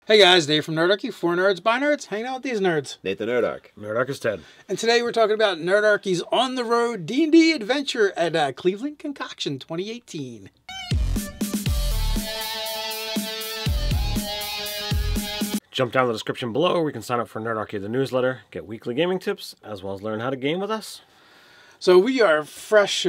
Hey guys, Dave from Nerdarchy, for nerds, by nerds, hanging out with these nerds. Nate the Nerdarch. Nerdarch is Ted. And today we're talking about Nerdarchy's On the Road D&D adventure at Cleveland Concoction 2018. Jump down in the description below where you can sign up for Nerdarchy, the newsletter, get weekly gaming tips, as well as learn how to game with us. So we are fresh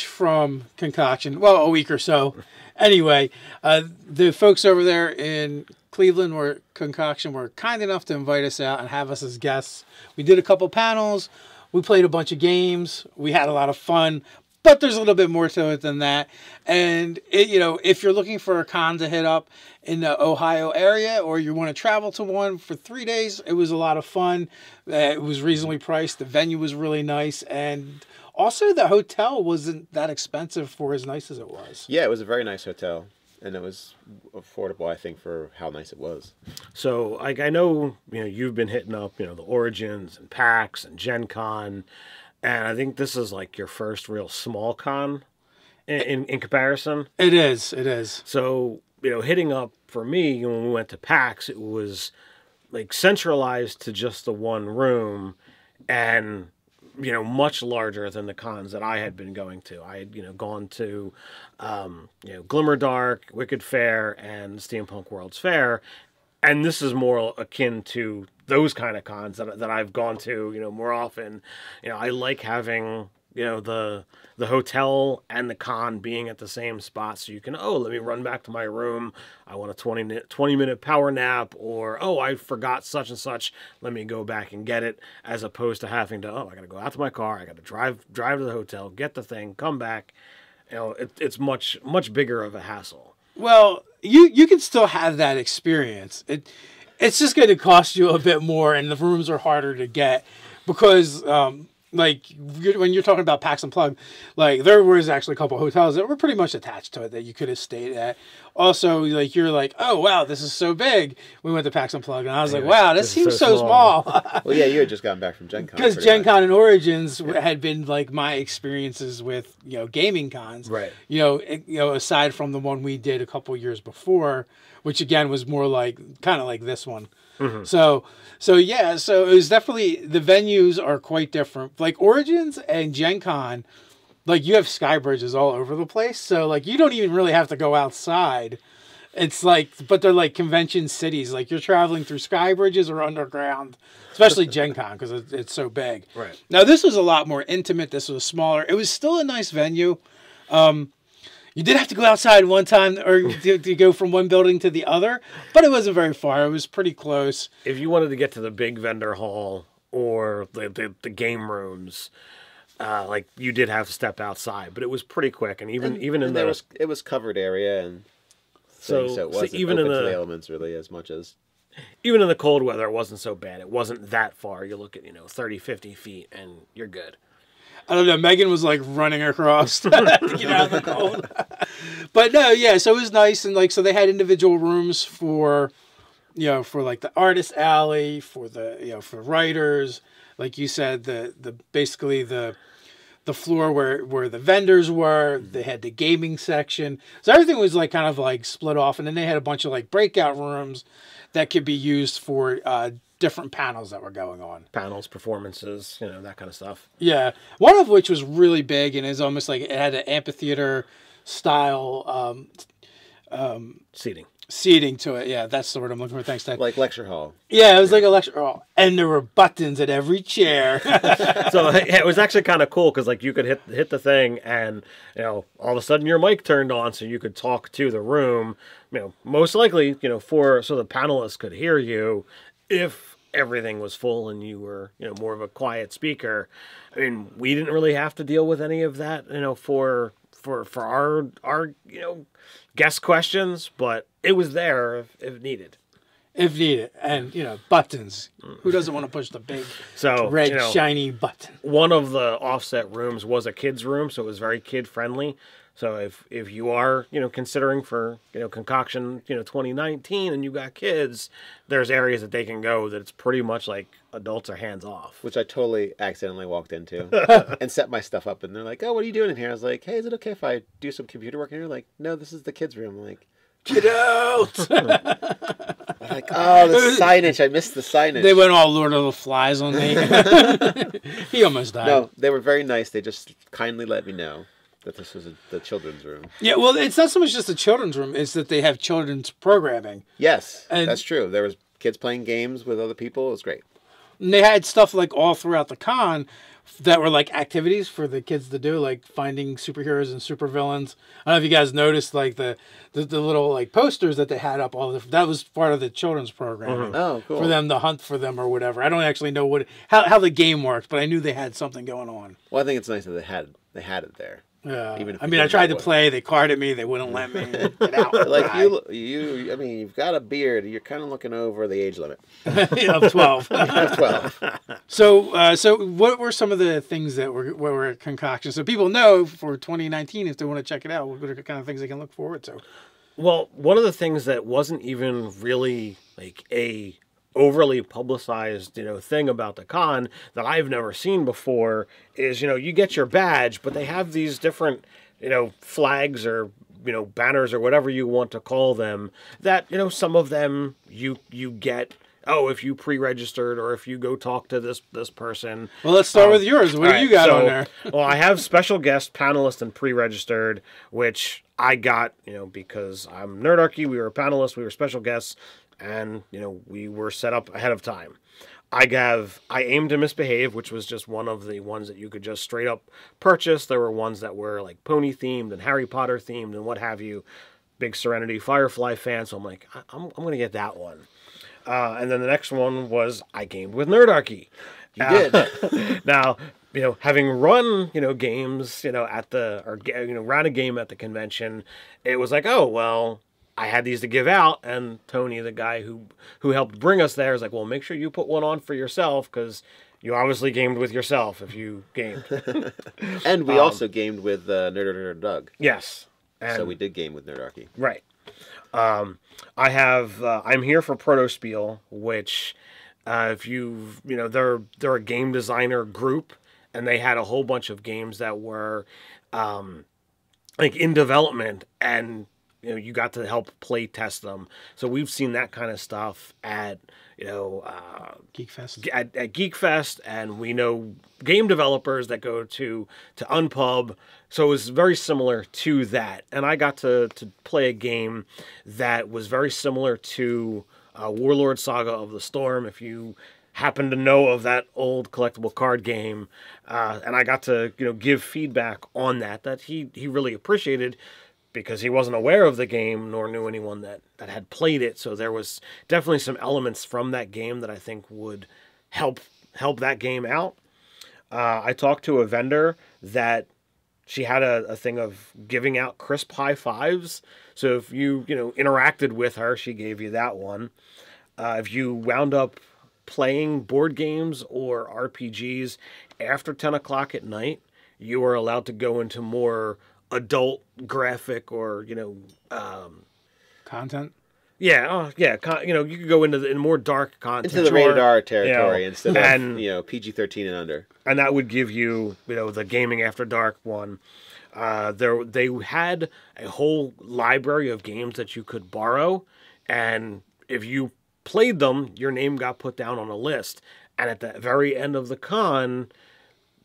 from Concoction, well, a week or so. Anyway, the folks over there in Cleveland Concoction were kind enough to invite us out and have us as guests. We did a couple panels. We played a bunch of games. We had a lot of fun, but there's a little bit more to it than that. And if you're looking for a con to hit up in the Ohio area, or you want to travel to one for 3 days, it was a lot of fun. It was reasonably priced. The venue was really nice, and also the hotel wasn't that expensive for as nice as it was. Yeah, it was a very nice hotel, and it was affordable, I think, for how nice it was. So, like, I know, you've been hitting up, the Origins and PAX and Gen Con, and I think this is like your first real small con in comparison. It is. So, hitting up for me when we went to PAX, it was like centralized to just the one room and much larger than the cons that I had been going to. I had, gone to, Glimmerdark, Wicked Fair, and Steampunk World's Fair, and this is more akin to those kind of cons that I've gone to, more often. I like having, the hotel and the con being at the same spot, so you can, let me run back to my room. I want a 20-minute power nap, or, I forgot such and such. Let me go back and get it, as opposed to having to, I got to go out to my car. I got to drive to the hotel, get the thing, come back. It's much bigger of a hassle. Well, you can still have that experience. It's just going to cost you a bit more, and the rooms are harder to get because, when you're talking about PAX Unplugged, there was actually a couple of hotels that were pretty much attached to it that you could have stayed at. Also, you're like, oh, wow, this is so big. We went to PAX Unplugged, and I was like, wow, this seems so small. Well, yeah, you had just gotten back from Gen Con. Because Gen Con and Origins had been, my experiences with, gaming cons. Right. Aside from the one we did a couple years before, which, again, was more kind of like this one. Mm-hmm. So it was definitely, the venues are quite different. Like Origins and Gen Con, you have sky bridges all over the place. So you don't even really have to go outside. It's but they're convention cities. You're traveling through sky bridges or underground, especially Gen Con because it's so big. Right. Now this was a lot more intimate. This was smaller. It was still a nice venue. You did have to go outside one time or to go from one building to the other, but it wasn't very far. It was pretty close. If you wanted to get to the big vendor hall or the game rooms, you did have to step outside, but it was pretty quick. And even in the it was covered area, and so it wasn't even open in to the elements really as much as. Even in the cold weather, it wasn't so bad. It wasn't that far. You look at 30, 50 feet, and you're good. I don't know. Megan was running across to get out of the cold. But no, yeah. So it was nice, and so they had individual rooms for, for the artist alley, for the for writers, like you said, basically the floor where the vendors were. They had the gaming section, so everything was kind of split off, and then they had a bunch of breakout rooms that could be used for different panels that were going on. Panels, performances, that kind of stuff. Yeah. One of which was really big and is almost it had an amphitheater style seating to it. Yeah, that's the word I'm looking for. Thanks, Ted. Like lecture hall. Yeah, it was like a lecture hall. And there were buttons at every chair. So it was actually kind of cool because you could hit the thing and, all of a sudden your mic turned on so you could talk to the room, most likely, so the panelists could hear you if everything was full and you were, more of a quiet speaker. I mean, we didn't really have to deal with any of that, for our guest questions, but it was there if needed. If needed. And, buttons. Who doesn't want to push the big red shiny button? One of the offset rooms was a kid's room, so it was very kid friendly. So if you are, considering for, Concoction, 2019 and you got kids, there's areas that they can go that it's pretty much adults are hands off. Which I totally accidentally walked into and set my stuff up. And they're like, oh, what are you doing in here? I was like, hey, is it okay if I do some computer work in here? Like, no, this is the kids' room. I'm like, get out! Like, oh, the signage. I missed the signage. They went all Lord of the Flies on me. He almost died. No, they were very nice. They just kindly let me know that this was the children's room. Yeah, well, it's not so much just a children's room. It's that they have children's programming. Yes, And- that's true. There was kids playing games with other people. It was great. And they had stuff like all throughout the con that were like activities for the kids to do, like finding superheroes and supervillains. I don't know if you guys noticed, like the little like posters that they had up. That was part of the children's programming. Oh, cool. For them to hunt for them or whatever. I don't actually know how the game works, but I knew they had something going on. Well, I think it's nice that they had it there. Yeah. Even if I we mean, I didn't tried know to what. play. They carded me. They wouldn't let me get out. Like you. I mean, you've got a beard. You're kind of looking over the age limit. Of 12. 12. So what were some of the things that were at Concoction? So people know for 2019, if they want to check it out, what are the kind of things they can look forward to? Well, one of the things that wasn't even really like a overly publicized, thing about the con that I've never seen before is, you get your badge, but they have these different, flags or, banners or whatever you want to call them that, some of them you get, if you pre-registered or if you go talk to this person. Well, let's start with yours. What do you got on there? Well, I have special guest, panelist, and pre-registered, which I got, because I'm Nerdarchy. We were a panelist, we were special guests, and, we were set up ahead of time. I Aim to Misbehave, which was just one of the ones that you could just straight up purchase. There were ones that were like pony themed and Harry Potter themed and what have you. Big Serenity Firefly fan, so I'm like, I'm going to get that one. And then the next one was I gamed with Nerdarchy. You did. Now, having run, games, ran a game at the convention, it was like, oh, well, I had these to give out, and Tony, the guy who helped bring us there, is like, well, make sure you put one on for yourself, because you obviously gamed with yourself if you gamed. And we also gamed with Nerd Doug. Yes. And, so we did game with Nerdarchy. Right. I have, I'm here for Protospiel, which, if they're a game designer group, and they had a whole bunch of games that were, like in development, and you got to help play test them. So we've seen that kind of stuff at, Geekfest. At Geekfest, and we know game developers that go to Unpub. So it was very similar to that. And I got to play a game that was very similar to Warlord Saga of the Storm, if you happen to know of that old collectible card game. And I got to give feedback on that he really appreciated, because he wasn't aware of the game nor knew anyone that had played it. So there was definitely some elements from that game that I think would help that game out. I talked to a vendor that she had a thing of giving out crisp high fives. So if you interacted with her, she gave you that one. If you wound up playing board games or RPGs after 10 o'clock at night, you are allowed to go into more adult graphic or Content. Yeah, you could go into more dark content, into the rated R territory instead of PG-13 and under. And that would give you the gaming after dark one. They had a whole library of games that you could borrow, and if you played them, your name got put down on a list. And at the very end of the con,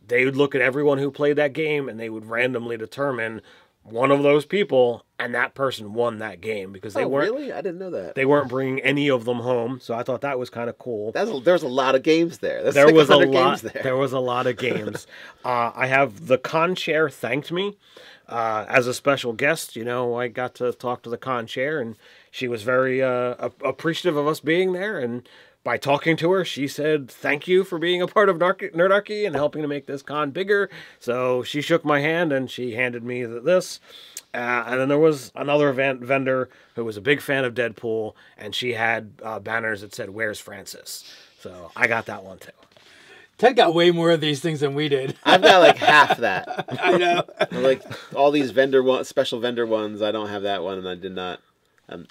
they would look at everyone who played that game, and they would randomly determine one of those people, and that person won that game, because they weren't. Really? I didn't know that. They weren't bringing any of them home, so I thought that was kind of cool. There's a lot of games there. There was a lot. Games there. There was a lot of games. I have the con chair thanked me as a special guest. I got to talk to the con chair, and she was very appreciative of us being there, and by talking to her, she said, thank you for being a part of Nerdarchy and helping to make this con bigger. So she shook my hand and she handed me this. And then there was another vendor who was a big fan of Deadpool, and she had banners that said, "Where's Francis?" So I got that one too. Ted got way more of these things than we did. I've got like half that. I know. Like all these special vendor ones, I don't have that one, and I did not. I'm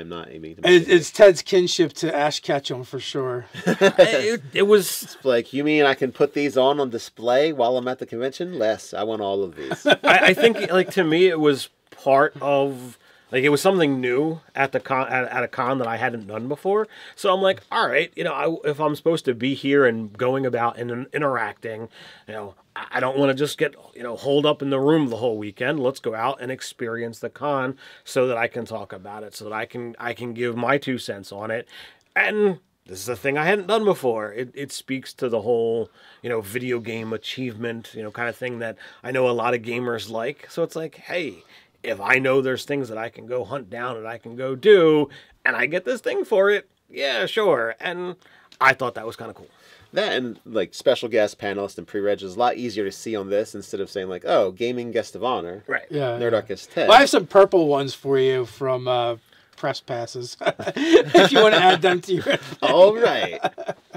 not aiming to. It's Ted's kinship to Ash Ketchum for sure. It was it's like, you mean I can put these on display while I'm at the convention? I want all of these. I think, like, to me, it was part of Like, it was something new at the con, at a con that I hadn't done before. So I'm like, all right, if I'm supposed to be here and going about and interacting, I don't want to just get, holed up in the room the whole weekend. Let's go out and experience the con so that I can talk about it, so that I can give my 2 cents on it. And this is a thing I hadn't done before. It speaks to the whole, video game achievement, kind of thing that I know a lot of gamers like. So it's like, hey, if I know there's things that I can go hunt down and I can go do, and I get this thing for it, yeah, sure. And I thought that was kind of cool. That and like special guest panelist and pre-reg is a lot easier to see on this instead of saying like, oh, gaming guest of honor. Right. Yeah. Nerdarchy is Ted. Well, I have some purple ones for you from press passes if you want to add them to your. All right.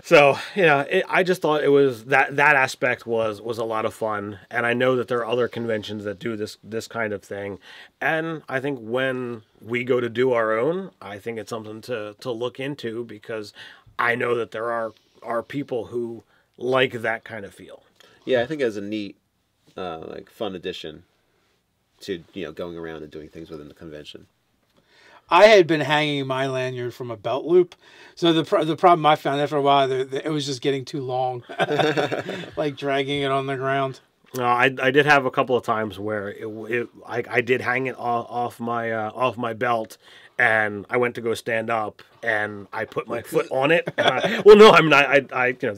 So, I just thought it was that aspect was a lot of fun. And I know that there are other conventions that do this kind of thing. And I think when we go to do our own, I think it's something to look into, because I know that there are people who like that kind of feel. Yeah, I think it was a neat, fun addition to, going around and doing things within the convention. I had been hanging my lanyard from a belt loop, so the problem I found after a while, it was just getting too long, like dragging it on the ground. I did have a couple of times where I did hang it off my belt, and I went to go stand up, and I put my foot on it.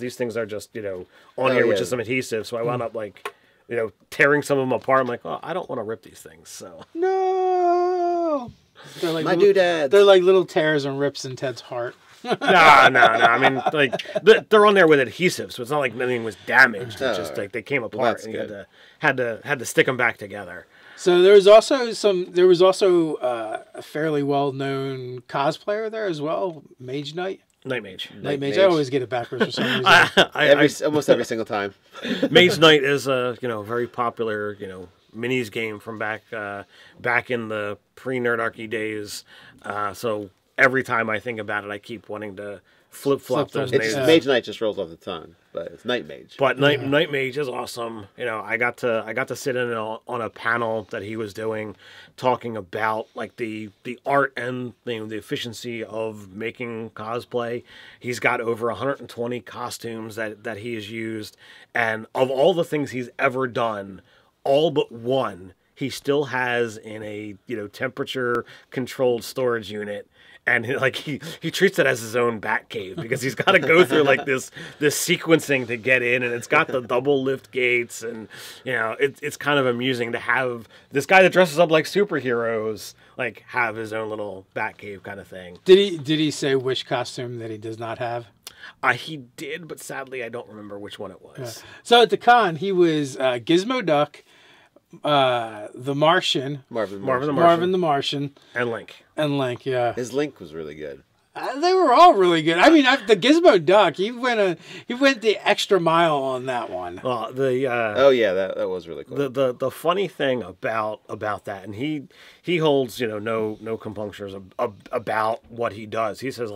These things are just on here with just some adhesive, so I wound up tearing some of them apart. I'm like, oh, I don't want to rip these things, so no. They're like my doodads. They're like little tears and rips in Ted's heart. No. I mean, they're on there with adhesive, so it's not like anything was damaged. It's just like they came apart, and you had to stick them back together. So there was also a fairly well known cosplayer there as well, Mage Knight. Night Mage. Night Mage. I always get it backwards for some reason. Almost every single time. Mage Knight is a very popular minis game from back in the pre-Nerdarchy days. So every time I think about it, I keep wanting to flip-flop those names. Mage Knight just rolls off the tongue, but it's Night Mage. But Night Mage is awesome. I got to sit in on a panel that he was doing, talking about like the art and the efficiency of making cosplay. He's got over 120 costumes that he has used, and of all the things he's ever done, all but one he still has in a temperature controlled storage unit, and he treats it as his own bat cave, because he's got to go through like this sequencing to get in, and it's got the double lift gates, and it's kind of amusing to have this guy that dresses up like superheroes have his own little bat cave kind of thing. Did he say which costume that he does not have? He did, but sadly I don't remember which one it was. Yeah. So at the con, he was Gizmo Duck, the Martian, Marvin the Martian, and Link. Yeah. His Link was really good. They were all really good. I mean, the Gizmo Duck, he went the extra mile on that one. Well, that was really cool. The funny thing about that, and he holds no compunctions about what he does. He says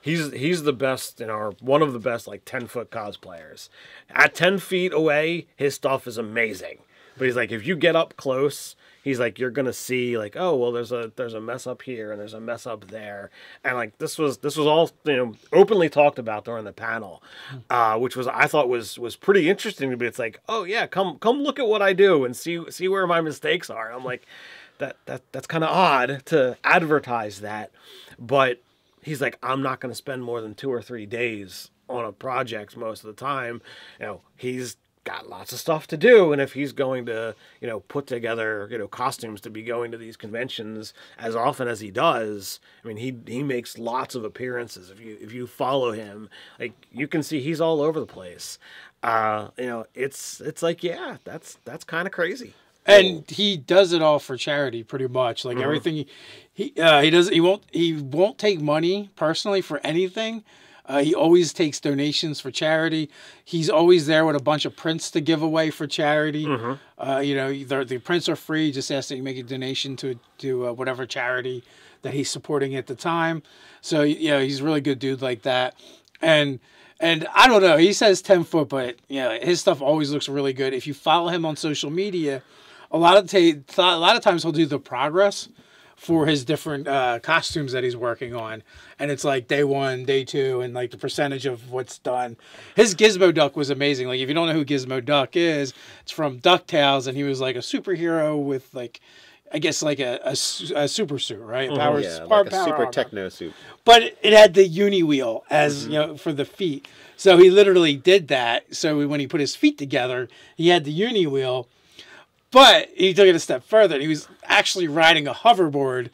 he's the best one of the best 10-foot cosplayers. At 10 feet away, his stuff is amazing. But he's like, if you get up close, he's like, you're gonna see there's a mess up here and there's a mess up there, and this was all openly talked about during the panel, which I thought was pretty interesting to be. It's like, oh yeah, come look at what I do and see where my mistakes are. I'm like, that's kind of odd to advertise that, but he's like, I'm not gonna spend more than 2 or 3 days on a project most of the time. He's got lots of stuff to do, and if he's going to put together costumes to be going to these conventions as often as he does, I mean he makes lots of appearances. If you follow him, you can see he's all over the place. It's like, yeah, that's kind of crazy. And he does it all for charity, pretty much. Everything he does, he won't take money personally for anything. He always takes donations for charity. He's always there with a bunch of prints to give away for charity. The prints are free. Just ask that you make a donation to whatever charity that he's supporting at the time. So he's a really good dude like that. And I don't know. He says 10 foot, but his stuff always looks really good. If you follow him on social media, a lot of times he'll do the progress for his different costumes that he's working on. And it's like day 1, day 2, and like the percentage of what's done. His Gizmo Duck was amazing. Like if you don't know who Gizmo Duck is, it's from DuckTales, and he was like a superhero with like, I guess like a super suit, right? like a super armor. techno suit. But it had the uni wheel as for the feet. So he literally did that. So when he put his feet together, he had the uni wheel. But he took it a step further. He was actually riding a hoverboard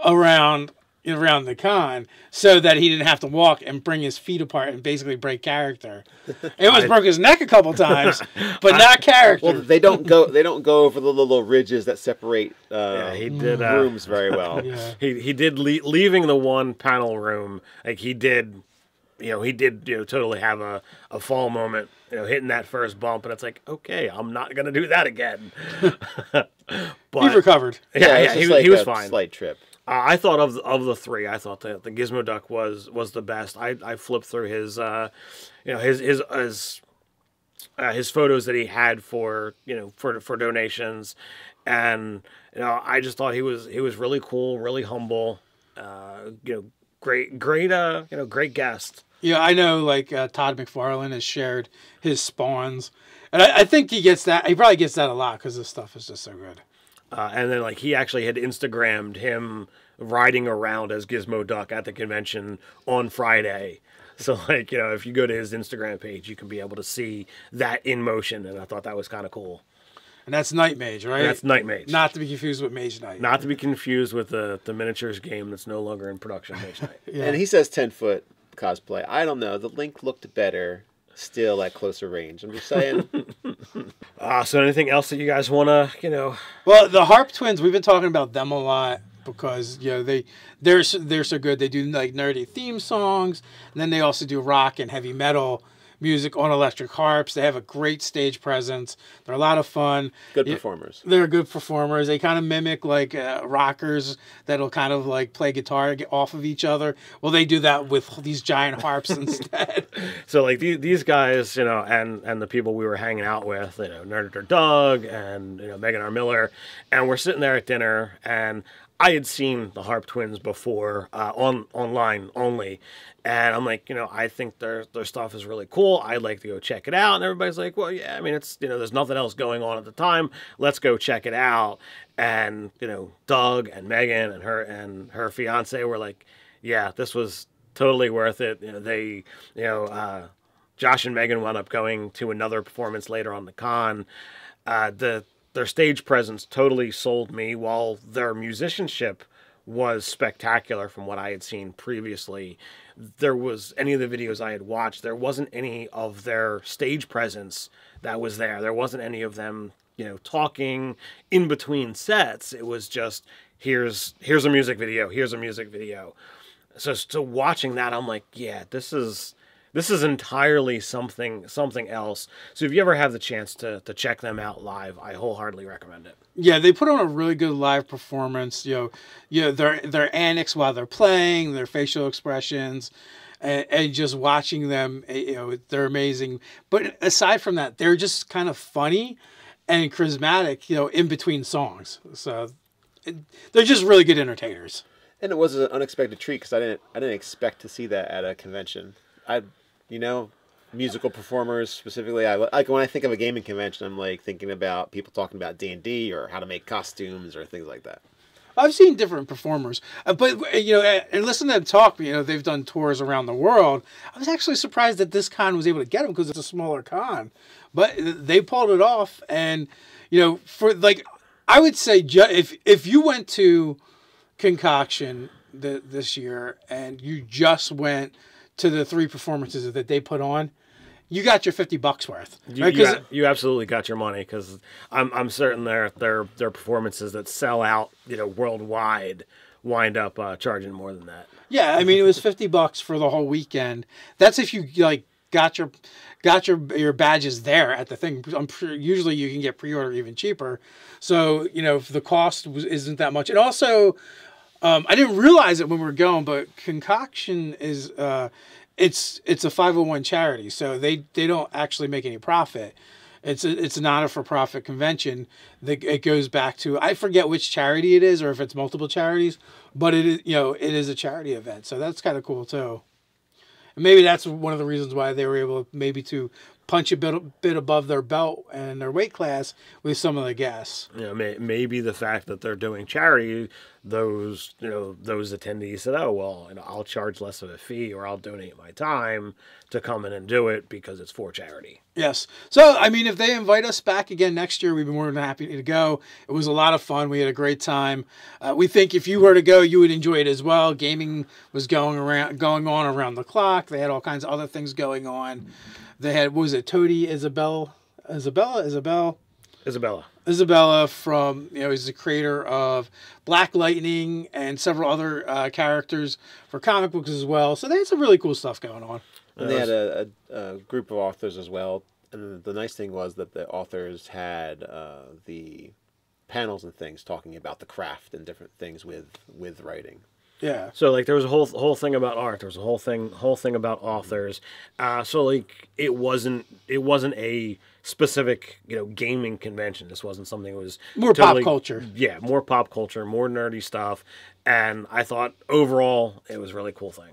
around the con so that he didn't have to walk and bring his feet apart and basically break character. It almost broke his neck a couple times, but not character. Well, they don't go over the little ridges that separate he did rooms very well. Yeah. He did leaving the one panel room, like he did totally have a fall moment, hitting that first bump, and it's like, okay, I'm not gonna do that again. But he recovered. Yeah, he was fine. Slight trip. I thought of the three, I thought the Gizmo Duck was the best. I flipped through his his photos that he had for donations, and I just thought he was really cool, really humble, great guest. Yeah, I know. Like Todd McFarlane has shared his spawns, and I think he gets that. He probably gets that a lot because this stuff is just so good. And then like he actually had Instagrammed him riding around as Gizmo Duck at the convention on Friday. So like if you go to his Instagram page, you can be able to see that in motion, and I thought that was kind of cool. And that's Night Mage, right? And that's Night Mage. Not to be confused with Mage Knight. Not to be confused with the miniatures game that's no longer in production, Mage Knight. Yeah. And he says 10-foot cosplay. I don't know. The Link looked better still at closer range. I'm just saying. So anything else that you guys want to, Well, the Harp Twins, we've been talking about them a lot because they're so good. They do like nerdy theme songs, and then they also do rock and heavy metal music on electric harps. They have a great stage presence. They're a lot of fun. Good performers. They're good performers. They kind of mimic like rockers that'll kind of like play guitar off of each other. Well, they do that with these giant harps instead. So like these guys, and the people we were hanging out with, Nerdarchy Doug and Megan R. Miller, and we're sitting there at dinner, and I had seen the Harp Twins before online only, and I'm like, I think their stuff is really cool. I'd like to go check it out. And everybody's like, well, yeah, I mean, it's there's nothing else going on at the time. Let's go check it out. And Doug and Megan and her fiance were like, yeah, this was totally worth it. Josh and Megan wound up going to another performance later on the con. Their stage presence totally sold me, while their musicianship was spectacular from what I had seen previously. There was any of the videos I had watched, there wasn't any of their stage presence that was there. There wasn't any of them, talking in between sets. It was just, here's a music video, here's a music video. So watching that, I'm like, yeah, this is entirely something else. So if you ever have the chance to check them out live, I wholeheartedly recommend it. Yeah, they put on a really good live performance. Their antics while they're playing, their facial expressions, and just watching them, they're amazing. But aside from that, they're just kind of funny and charismatic, in between songs. So they're just really good entertainers. And it was an unexpected treat because I didn't expect to see that at a convention. Musical performers specifically. Like when I think of a gaming convention, I'm like thinking about people talking about D&D or how to make costumes or things like that. I've seen different performers, but and listen to them talk. They've done tours around the world. I was actually surprised that this con was able to get them because it's a smaller con, but they pulled it off. And for like, I would say if you went to Concoction this year and you just went to the 3 performances that they put on, you got your $50 worth. Right? You absolutely got your money, because I'm certain their performances that sell out worldwide wind up charging more than that. Yeah, I mean, it was $50 for the whole weekend. That's if you got your badges there at the thing. I'm sure usually you can get pre-order even cheaper. So the cost isn't that much. And also, I didn't realize it when we were going, but Concoction is it's a 501 charity, so they don't actually make any profit. It's not a for-profit convention. It goes back to, I forget which charity it is or if it's multiple charities, but it is, it is a charity event. So that's kind of cool too. And maybe that's one of the reasons why they were able maybe to punch a bit above their belt and their weight class with some of the guests. Maybe the fact that they're doing charity, those attendees said, oh, well, I'll charge less of a fee or I'll donate my time to come in and do it because it's for charity. Yes. So, I mean, if they invite us back again next year, we'd be more than happy to go. It was a lot of fun. We had a great time. We think if you were to go, you would enjoy it as well. Gaming was going on around the clock. They had all kinds of other things going on. They had, what was it, Toady Isabella from, he's the creator of Black Lightning and several other characters for comic books as well. So they had some really cool stuff going on. And they had a group of authors as well. And the nice thing was that the authors had the panels and things talking about the craft and different things with writing. Yeah. So like there was a whole thing about art. There was a whole thing about authors. So like it wasn't a specific gaming convention. This wasn't something that was more pop culture. Yeah, more pop culture, more nerdy stuff. And I thought overall it was a really cool thing.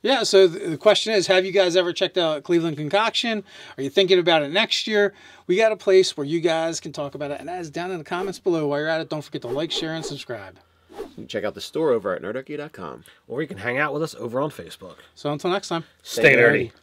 Yeah, so the question is, have you guys ever checked out Cleveland Concoction? Are you thinking about it next year? We got a place where you guys can talk about it, and that is down in the comments below. While you're at it, don't forget to like, share, and subscribe. You can check out the store over at nerdarchy.com. Or you can hang out with us over on Facebook. So until next time, stay nerdy.